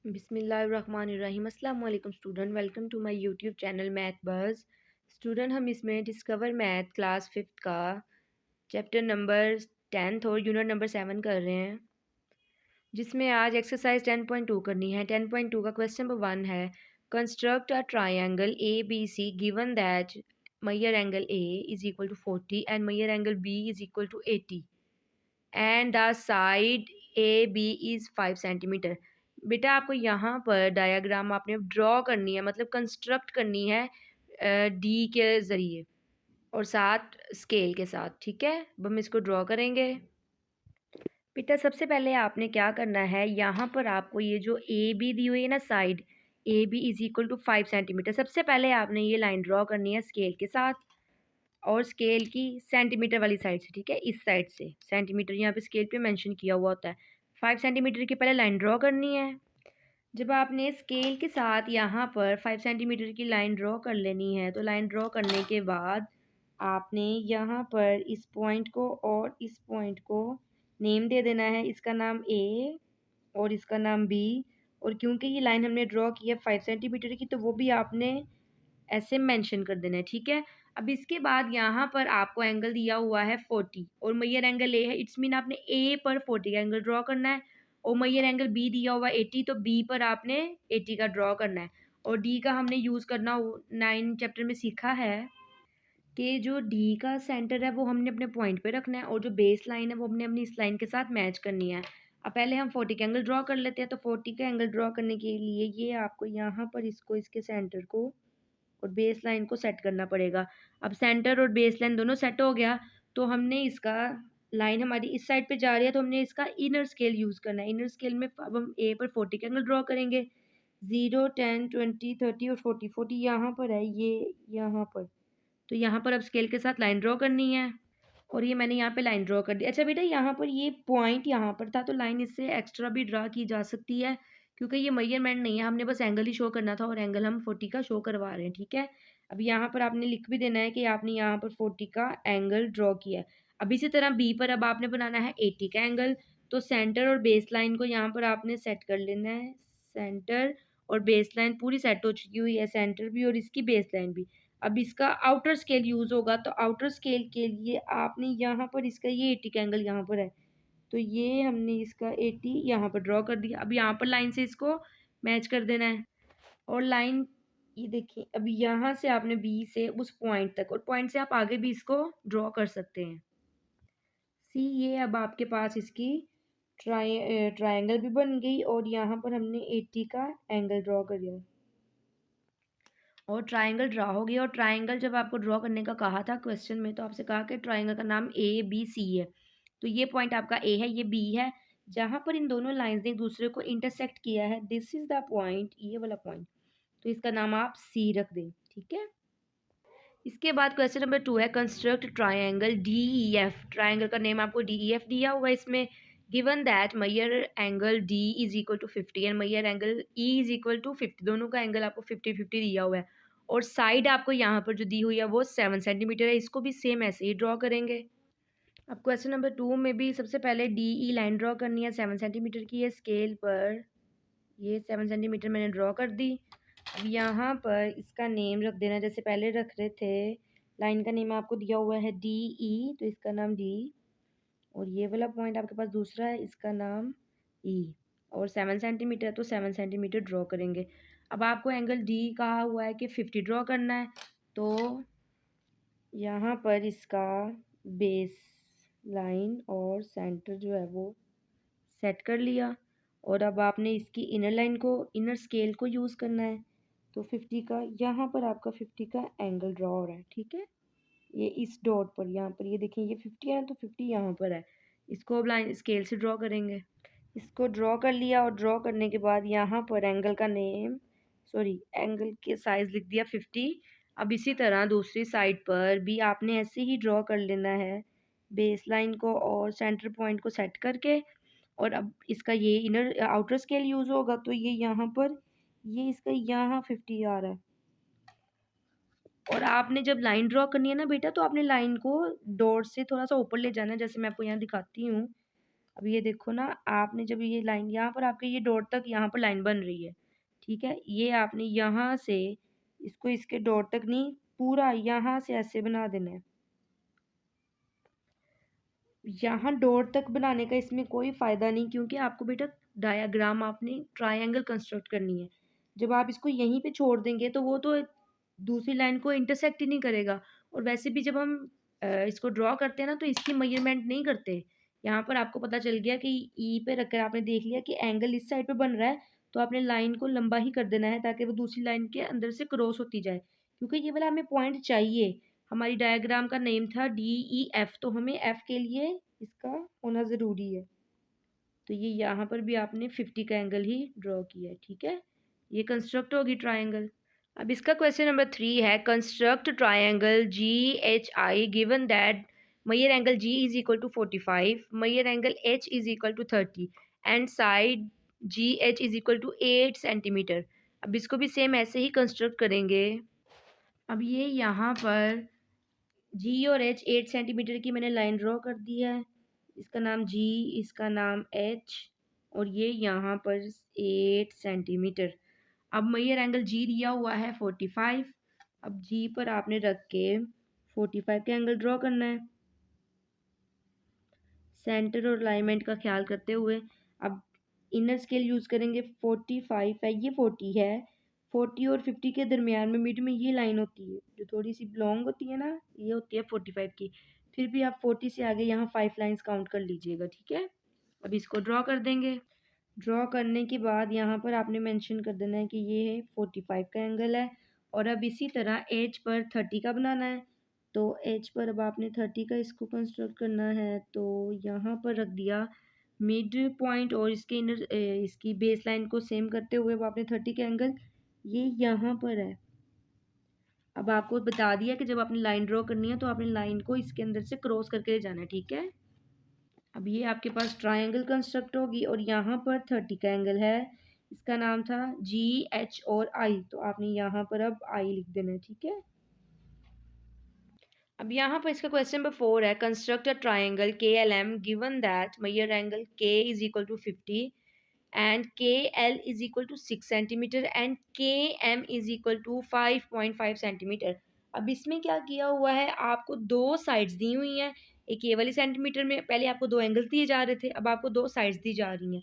बिस्मिल्लाहिर्रहमानिर्रहीम। अस्सलाम वालेकुम student, welcome to my YouTube channel Math Buzz. Student, हम इसमें डिस्कवर मैथ क्लास 5th का चैप्टर नंबर 10th और यूनिट नंबर 7 कर रहे हैं, जिसमें आज एक्सरसाइज 10.2 करनी है। 10.2 का क्वेश्चन नंबर 1 है, construct a triangle A B C given that measure angle A is equal to 40 and measure angle B is equal to 80 and the side A B is 5 centimetre. बेटा, आपको यहाँ पर diagram आपने draw करनी है, मतलब construct करनी है डी के ज़रिए और साथ स्केल के साथ। ठीक है, अब हम इसको ड्रॉ करेंगे। बेटा, सबसे पहले आपने क्या करना है, यहाँ पर आपको ये जो ए बी दी हुई है ना, side A B is equal to 5 centimetre, सबसे पहले आपने ये लाइन ड्रॉ करनी है स्केल के साथ और स्केल की सेंटीमीटर वाली साइड से। ठीक है, इस साइड से सेंटीमीटर यहाँ पे स्केल पे मेंशन किया हुआ होता है। 5 सेंटीमीटर की पहले लाइन ड्रॉ करनी है। जब आपने स्केल के साथ यहाँ पर 5 सेंटीमीटर की लाइन ड्रॉ कर लेनी है, तो लाइन ड्रॉ करने के बाद आपने यहाँ पर इस पॉइंट को और इस पॉइंट को नेम दे देना है। इसका नाम ए और इसका नाम बी। और क्योंकि ये लाइन हमने ड्रॉ की है 5 सेंटीमीटर की, तो वो भी आपने ऐसे मेंशन कर देना है। ठीक है, अब इसके बाद यहाँ पर आपको एंगल दिया हुआ है 40 और मेजर एंगल ए है, इट्स मीन आपने ए पर 40 का एंगल ड्रॉ करना है। और मेजर एंगल बी दिया हुआ है 80, तो बी पर आपने 80 का ड्रॉ करना है। और डी का हमने यूज़ करना 9 चैप्टर में सीखा है कि जो डी का सेंटर है वो हमने अपने पॉइंट पे रखना है और जो बेस लाइन है वो हमने अपनी इस लाइन के साथ मैच करनी है। अब पहले हम 40 का एंगल ड्रॉ कर लेते हैं। तो 40 का एंगल ड्रॉ करने के लिए ये आपको यहाँ पर इसको इसके सेंटर को और बेस लाइन को सेट करना पड़ेगा। अब सेंटर और बेस लाइन दोनों सेट हो गया, तो हमने इसका लाइन हमारी इस साइड पे जा रही है, तो हमने इसका इनर स्केल यूज़ करना है। इनर स्केल में अब हम ए पर 40 का एंगल ड्रॉ करेंगे। 0, 10, 20, 30 और 40। 40 यहाँ पर है, ये यहाँ पर, तो यहाँ पर अब स्केल के साथ लाइन ड्रॉ करनी है और ये मैंने यहाँ पे लाइन ड्रॉ कर दी। अच्छा बेटा, यहाँ पर ये पॉइंट यहाँ पर था, तो लाइन इससे एक्स्ट्रा भी ड्रा की जा सकती है, क्योंकि ये मेजरमेंट नहीं है, हमने बस एंगल ही शो करना था और एंगल हम 40 का शो करवा रहे हैं। ठीक है, अब यहाँ पर आपने लिख भी देना है कि आपने यहाँ पर 40 का एंगल ड्रॉ किया है। अब इसी तरह बी पर अब आपने बनाना है 80 का एंगल। तो सेंटर और बेस लाइन को यहाँ पर आपने सेट कर लेना है। सेंटर और बेस लाइन पूरी सेट हो चुकी हुई है, सेंटर भी और इसकी बेस लाइन भी। अब इसका आउटर स्केल यूज़ होगा, तो आउटर स्केल के लिए आपने यहाँ पर इसका ये 80 का एंगल यहाँ पर है, तो ये हमने इसका 80 यहाँ पर ड्रॉ कर दिया। अब यहाँ पर लाइन से इसको मैच कर देना है और लाइन, ये देखिए, अब यहाँ से आपने बी से उस पॉइंट तक और पॉइंट से आप आगे भी इसको ड्रॉ कर सकते हैं। सी, ये अब आपके पास इसकी ट्रायंगल भी बन गई और यहाँ पर हमने 80 का एंगल ड्रॉ कर दिया और ट्रायंगल ड्रा हो गया। और ट्रायंगल जब आपको ड्रॉ करने का कहा था क्वेश्चन में, तो आपसे कहा कि ट्रायंगल का नाम ए बी सी है। तो ये पॉइंट आपका ए है, ये बी है, जहाँ पर इन दोनों लाइंस ने एक दूसरे को इंटरसेक्ट किया है, दिस इज द पॉइंट, ये वाला पॉइंट, तो इसका नाम आप सी रख दें। ठीक है, इसके बाद क्वेश्चन नंबर 2 है, construct triangle D E F. Triangle का नेम आपको डी ई एफ दिया हुआ है इसमें। Given that measure angle D is equal to 50 and measure angle E is equal to 50, दोनों का एंगल आपको 50-50 दिया हुआ है और साइड आपको यहाँ पर जो दी हुई है वो 7 सेंटीमीटर है। इसको भी सेम ऐसे ही ड्रॉ करेंगे। अब क्वेश्चन नंबर 2 में भी सबसे पहले डी ई लाइन ड्रॉ करनी है 7 सेंटीमीटर की है स्केल पर। ये 7 सेंटीमीटर मैंने ड्रॉ कर दी। अब यहाँ पर इसका नेम रख देना जैसे पहले रख रहे थे। लाइन का नेम आपको दिया हुआ है डी ई, तो इसका नाम डी, और ये वाला पॉइंट आपके पास दूसरा है, इसका नाम ई, और 7 सेंटीमीटर, तो 7 सेंटीमीटर ड्रॉ करेंगे। अब आपको एंगल डी कहा हुआ है कि 50 ड्रॉ करना है, तो यहाँ पर इसका बेस लाइन और सेंटर जो है वो सेट कर लिया और अब आपने इसकी इनर लाइन को, इनर स्केल को यूज़ करना है। तो 50 का यहाँ पर आपका 50 का एंगल ड्रॉ हो रहा है। ठीक है, ये इस डॉट पर, यहाँ पर ये देखिए ये 50 है ना, तो 50 यहाँ पर है। इसको अब लाइन स्केल से ड्रॉ करेंगे। इसको ड्रॉ कर लिया और ड्रॉ करने के बाद यहाँ पर एंगल का नेम, सॉरी, एंगल के साइज़ लिख दिया 50। अब इसी तरह दूसरी साइड पर भी आपने ऐसे ही ड्रॉ कर लेना है बेस लाइन को और सेंटर पॉइंट को सेट करके। और अब इसका ये इनर आउटर स्केल यूज़ होगा, तो ये यहाँ पर, ये इसका यहाँ 50 आ रहा है। और आपने जब लाइन ड्रॉ करनी है ना बेटा, तो आपने लाइन को डॉट से थोड़ा सा ऊपर ले जाना है, जैसे मैं आपको यहाँ दिखाती हूँ। अब ये देखो ना, आपने जब ये लाइन यहाँ पर आपके ये डॉट तक यहाँ पर लाइन बन रही है, ठीक है, ये आपने यहाँ से इसको इसके डॉट तक नहीं, पूरा यहाँ से ऐसे बना देना है। यहाँ डॉट तक बनाने का इसमें कोई फ़ायदा नहीं, क्योंकि आपको बेटा डायाग्राम आपने ट्रायंगल कंस्ट्रक्ट करनी है। जब आप इसको यहीं पे छोड़ देंगे तो वो तो दूसरी लाइन को इंटरसेक्ट ही नहीं करेगा। और वैसे भी जब हम इसको ड्रॉ करते हैं ना, तो इसकी मेजरमेंट नहीं करते। यहाँ पर आपको पता चल गया कि ई पे रखकर आपने देख लिया कि एंगल इस साइड पे बन रहा है, तो आपने लाइन को लंबा ही कर देना है ताकि वो दूसरी लाइन के अंदर से क्रॉस होती जाए, क्योंकि ये वाला हमें पॉइंट चाहिए। हमारी डायग्राम का नेम था DEF, तो हमें F के लिए इसका होना ज़रूरी है। तो ये यहाँ पर भी आपने 50 का एंगल ही ड्रॉ किया है, ठीक है, ये कंस्ट्रक्ट होगी ट्रायंगल। अब इसका क्वेश्चन नंबर 3 है, construct triangle GHI given that measure angle G is equal to 45, measure angle H is equal to 30 and side GH is equal to 8 centimetre. अब इसको भी सेम ऐसे ही कंस्ट्रक्ट करेंगे। अब ये यहाँ पर G और H 8 सेंटीमीटर की मैंने लाइन ड्रॉ कर दी है। इसका नाम G, इसका नाम H, और ये यहाँ पर 8 सेंटीमीटर। अब मेजर एंगल G दिया हुआ है 45। अब G पर आपने रख के 45 का एंगल ड्रॉ करना है, सेंटर और अलाइनमेंट का ख्याल करते हुए। अब इनर स्केल यूज़ करेंगे, 45 है, ये 40 है, 40 और 50 के दरमियान में मिड में ये लाइन होती है जो थोड़ी सी लॉन्ग होती है ना, ये होती है 45 की। फिर भी आप 40 से आगे यहाँ 5 लाइंस काउंट कर लीजिएगा, ठीक है। अब इसको ड्रॉ कर देंगे। ड्रॉ करने के बाद यहाँ पर आपने मेंशन कर देना है कि ये है 45 का एंगल है। और अब इसी तरह एज पर 30 का बनाना है। तो एज पर अब आपने 30 का इसको कंस्ट्रक्ट करना है, तो यहाँ पर रख दिया मिड पॉइंट, और इसके इनर इसकी बेस लाइन को सेम करते हुए अब आपने 30 का एंगल ये यहाँ पर है। अब आपको बता दिया कि जब आपने लाइन ड्रॉ करनी है तो आपने लाइन को इसके अंदर से क्रॉस करके जाना है, ठीक है। अब ये आपके पास ट्रायंगल कंस्ट्रक्ट होगी और यहाँ पर 30 का एंगल है, इसका नाम था GH और I, तो आपने यहाँ पर अब I लिख देना है, ठीक है। अब यहाँ पर इसका क्वेश्चन नंबर 4 है, construct a triangle KLM given that measure angle K is equal to 50 and KL is equal to 6 centimetre and KM is equal to 5.5 centimetre. अब इसमें क्या किया हुआ है, आपको दो साइड्स दी हुई हैं। एक ये वाली सेंटीमीटर में पहले आपको दो एंगल्स दिए जा रहे थे, अब आपको दो साइड्स दी जा रही हैं।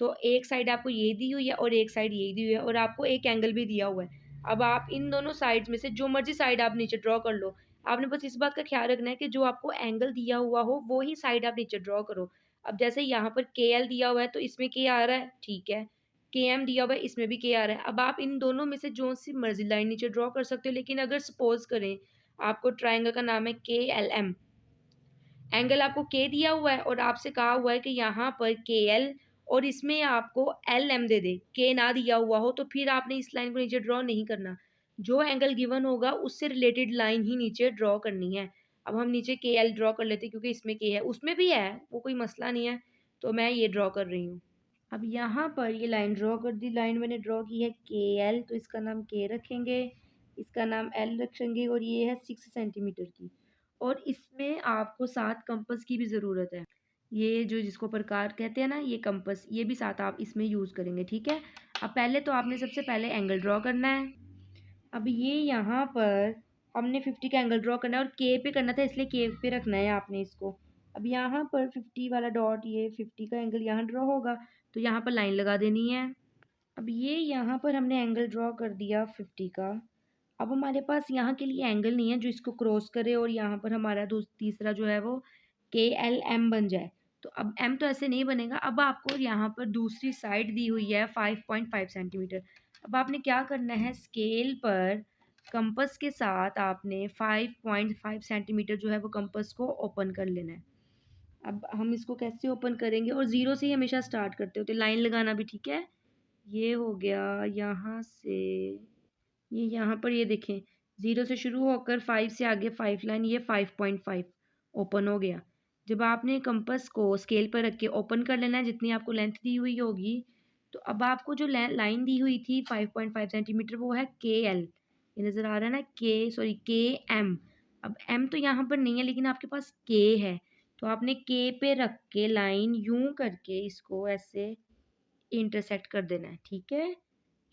तो एक साइड आपको ये दी हुई है और एक साइड ये दी हुई है, और आपको एक एंगल भी दिया हुआ है। अब आप इन दोनों साइड्स में से जो मर्जी साइड आप नीचे ड्रॉ कर लो। आपने बस इस बात का ख्याल रखना है कि जो आपको एंगल दिया हुआ हो वो ही साइड आप नीचे ड्रॉ करो। अब जैसे यहाँ पर KL दिया हुआ है तो इसमें K आ रहा है, ठीक है। KM दिया हुआ है, इसमें भी K आ रहा है। अब आप इन दोनों में से जो सी मर्जी लाइन नीचे ड्रॉ कर सकते हो, लेकिन अगर सपोज करें आपको ट्रायंगल का नाम है KLM, एंगल आपको K दिया हुआ है और आपसे कहा हुआ है कि यहाँ पर KL और इसमें आपको LM दे दे, K ना दिया हुआ हो, तो फिर आपने इस लाइन को नीचे ड्रॉ नहीं करना। जो एंगल गिवन होगा उससे रिलेटेड लाइन ही नीचे ड्रॉ करनी है। अब हम नीचे KL ड्रॉ कर लेते हैं क्योंकि इसमें K है, उसमें भी है, वो कोई मसला नहीं है, तो मैं ये ड्रॉ कर रही हूँ। अब यहाँ पर ये लाइन ड्रॉ कर दी, लाइन मैंने ड्रॉ की है KL, तो इसका नाम K रखेंगे, इसका नाम L रखेंगे, और ये है 6 सेंटीमीटर की। और इसमें आपको 7 कंपास की भी ज़रूरत है। ये जो जिसको प्रकार कहते हैं ना, ये कंपास, ये भी 7 आप इसमें यूज़ करेंगे, ठीक है। अब पहले तो आपने सबसे पहले एंगल ड्रॉ करना है। अब ये यहाँ पर हमने 50 का एंगल ड्रॉ करना है और K पे करना था, इसलिए K पे रखना है आपने इसको। अब यहाँ पर 50 वाला डॉट, ये 50 का एंगल यहाँ ड्रॉ होगा, तो यहाँ पर लाइन लगा देनी है। अब ये यहाँ पर हमने एंगल ड्रॉ कर दिया 50 का। अब हमारे पास यहाँ के लिए एंगल नहीं है जो इसको क्रॉस करे और यहाँ पर हमारा तीसरा जो है वो KLM बन जाए। तो अब M तो ऐसे नहीं बनेगा। अब आपको यहाँ पर दूसरी साइड दी हुई है 5.5 सेंटीमीटर। अब आपने क्या करना है, स्केल पर कंपास के साथ आपने 5.5 सेंटीमीटर जो है वो कंपास को ओपन कर लेना है। अब हम इसको कैसे ओपन करेंगे, और ज़ीरो से ही हमेशा स्टार्ट करते होते, लाइन लगाना भी, ठीक है। ये हो गया यहाँ से, ये यहाँ पर ये देखें, 0 से शुरू होकर 5 से आगे 5 लाइन, ये 5.5 ओपन हो गया। जब आपने कंपास को स्केल पर रख के ओपन कर लेना है जितनी आपको लेंथ दी हुई होगी, तो अब आपको जो लाइन दी हुई थी 5.5 सेंटीमीटर वो है KL, ये नज़र आ रहा है ना, KM। अब M तो यहाँ पर नहीं है लेकिन आपके पास K है, तो आपने के पे रख के लाइन यूं करके इसको ऐसे इंटरसेक्ट कर देना है, ठीक है।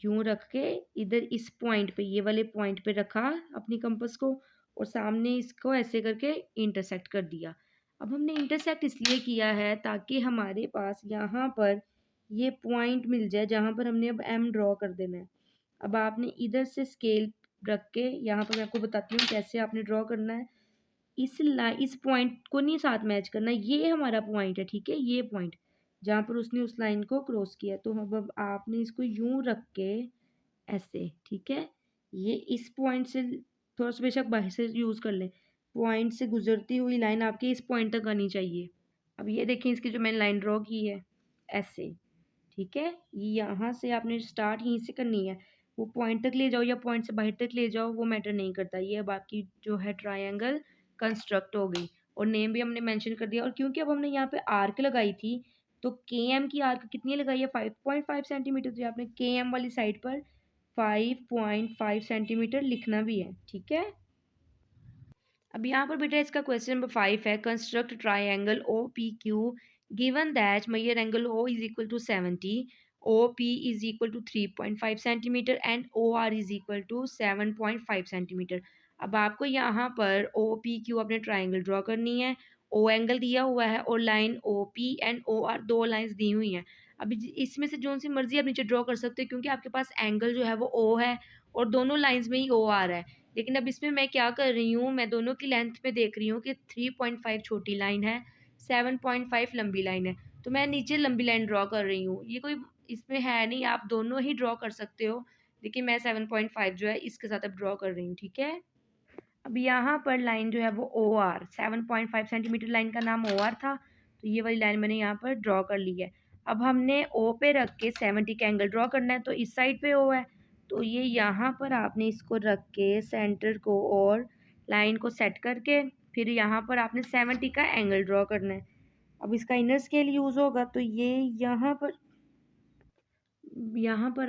यूं रख के इधर इस पॉइंट पे, ये वाले पॉइंट पे रखा अपनी कंपास को, और सामने इसको ऐसे करके इंटरसेक्ट कर दिया। अब हमने इंटरसेक्ट इसलिए किया है ताकि हमारे पास यहाँ पर ये पॉइंट मिल जाए जहाँ पर हमने अब एम ड्रॉ कर देना है। अब आपने इधर से स्केल रख के, यहाँ पर मैं आपको बताती हूँ कैसे आपने ड्रॉ करना है। इस पॉइंट को नहीं साथ मैच करना, ये हमारा पॉइंट है, ठीक है, ये पॉइंट जहाँ पर उसने उस लाइन को क्रॉस किया। तो अब आपने इसको यूं रख के ऐसे, ठीक है, ये इस पॉइंट से थोड़ा सा बेशक बाहर से यूज कर ले, पॉइंट से गुजरती हुई लाइन आपकी इस पॉइंट तक आनी चाहिए। अब ये देखें, इसकी जो मैंने लाइन ड्रॉ की है ऐसे, ठीक है, यहाँ से आपने स्टार्ट यहीं से करनी है। वो पॉइंट तक ले जाओ या पॉइंट से बाहर तक ले जाओ, वो मैटर नहीं करता। ये अब आपकी जो है ट्रायंगल कंस्ट्रक्ट हो गई, और नेम भी हमने मेंशन कर दिया। और क्योंकि अब हमने यहाँ पे आर्क लगाई थी, तो के एम की आर्क कितनी लगाई है, 5.5 सेंटीमीटर। तो आपने के एम वाली साइड पर 5.5 सेंटीमीटर लिखना भी है, ठीक है। अब यहाँ पर बेटा इसका क्वेश्चन नंबर 5 है, construct triangle O P Q given that measure angle O is equal to 70, O P is equal to 3.5 centimetre and O R is equal to 7.5 centimetre. अब आपको यहाँ पर ओ पी क्यू अपने triangle draw करनी है, ओ एंगल दिया हुआ है और line O P and O R दो लाइंस दी हुई हैं। अभी इसमें से जो सी मर्जी आप नीचे ड्रॉ कर सकते हो, क्योंकि आपके पास एंगल जो है वो ओ है और दोनों लाइंस में ही ओ आ रहा है। लेकिन अब इसमें मैं क्या कर रही हूँ, मैं दोनों की लेंथ पे देख रही हूँ कि 3.5 छोटी लाइन है, 7.5 लंबी लाइन है, तो मैं नीचे लंबी लाइन ड्रॉ कर रही हूँ। ये कोई इसमें है नहीं, आप दोनों ही ड्रॉ कर सकते हो, लेकिन मैं 7.5 जो है इसके साथ अब ड्रॉ कर रही हूँ, ठीक है। अब यहाँ पर लाइन जो है वो ओ आर, 7.5 सेंटीमीटर लाइन का नाम ओ आर था, तो ये वाली लाइन मैंने यहाँ पर ड्रॉ कर ली है। अब हमने ओ पे रख के 70 का एंगल ड्रॉ करना है, तो इस साइड पे ओ है, तो ये यहाँ पर आपने इसको रख के सेंटर को और लाइन को सेट करके फिर यहाँ पर आपने 70 का एंगल ड्रॉ करना है। अब इसका इनर स्केल यूज़ होगा, तो ये यहाँ पर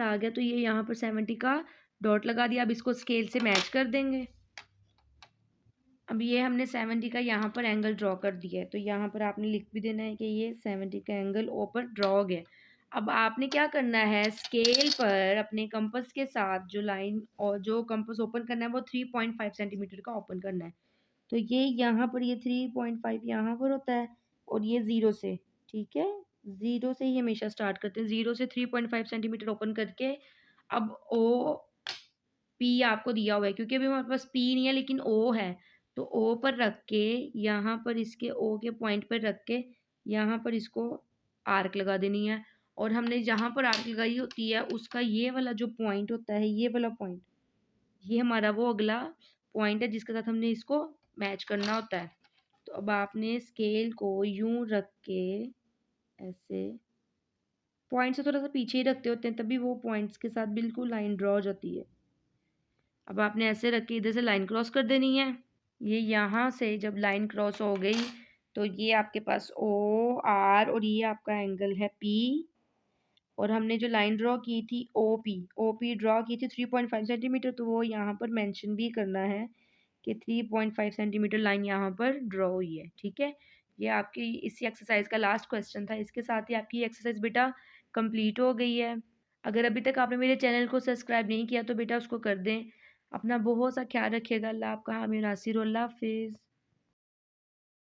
आ गया, तो ये यहाँ पर 70 का डॉट लगा दिया। अब इसको स्केल से मैच कर देंगे। अब ये हमने 70 का यहाँ पर एंगल ड्रॉ कर दिया है, तो यहाँ पर आपने लिख भी देना है कि ये 70 का एंगल ओ पर ड्रॉ हो गया। अब आपने क्या करना है, स्केल पर अपने कंपास के साथ जो लाइन और जो कंपास ओपन करना है वो 3.5 सेंटीमीटर का ओपन करना है। तो ये यहाँ पर ये 3.5 यहाँ पर होता है, और ये ज़ीरो से, ठीक है, ज़ीरो से ही हमेशा स्टार्ट करते हैं। ज़ीरो से 3.5 सेंटीमीटर ओपन करके अब ओ पी आपको दिया हुआ है, क्योंकि अभी हमारे पास पी नहीं है लेकिन ओ है, तो ओ पर रख के यहाँ पर इसके ओ के पॉइंट पर रख के यहाँ पर इसको आर्क लगा देनी है। और हमने जहाँ पर आर्क लगाई होती है उसका ये वाला जो पॉइंट होता है, ये वाला पॉइंट, ये हमारा वो अगला पॉइंट है जिसके साथ हमने इसको मैच करना होता है। तो अब आपने स्केल को यूं रख के ऐसे पॉइंट से थोड़ा सा पीछे ही रखते होते हैं, तभी वो पॉइंट्स के साथ बिल्कुल लाइन ड्रॉ हो जाती है। अब आपने ऐसे रख के इधर से लाइन क्रॉस कर देनी है। ये यहाँ से जब लाइन क्रॉस हो गई तो ये आपके पास ओ आर और ये आपका एंगल है पी, और हमने जो लाइन ड्रॉ की थी ओ पी ड्रॉ की थी 3.5 सेंटीमीटर, तो वो यहाँ पर मेंशन भी करना है कि 3.5 सेंटीमीटर लाइन यहाँ पर ड्रॉ हुई है, ठीक है। ये आपकी इसी एक्सरसाइज का लास्ट क्वेश्चन था। इसके साथ ही आपकी एक्सरसाइज बेटा कंप्लीट हो गई है। अगर अभी तक आपने मेरे चैनल को सब्सक्राइब नहीं किया तो बेटा उसको कर दें। अपना बहुत सा ख्याल रखिएगा। अल्लाह आपका हामी नासिर। अल्लाह हाफिज़।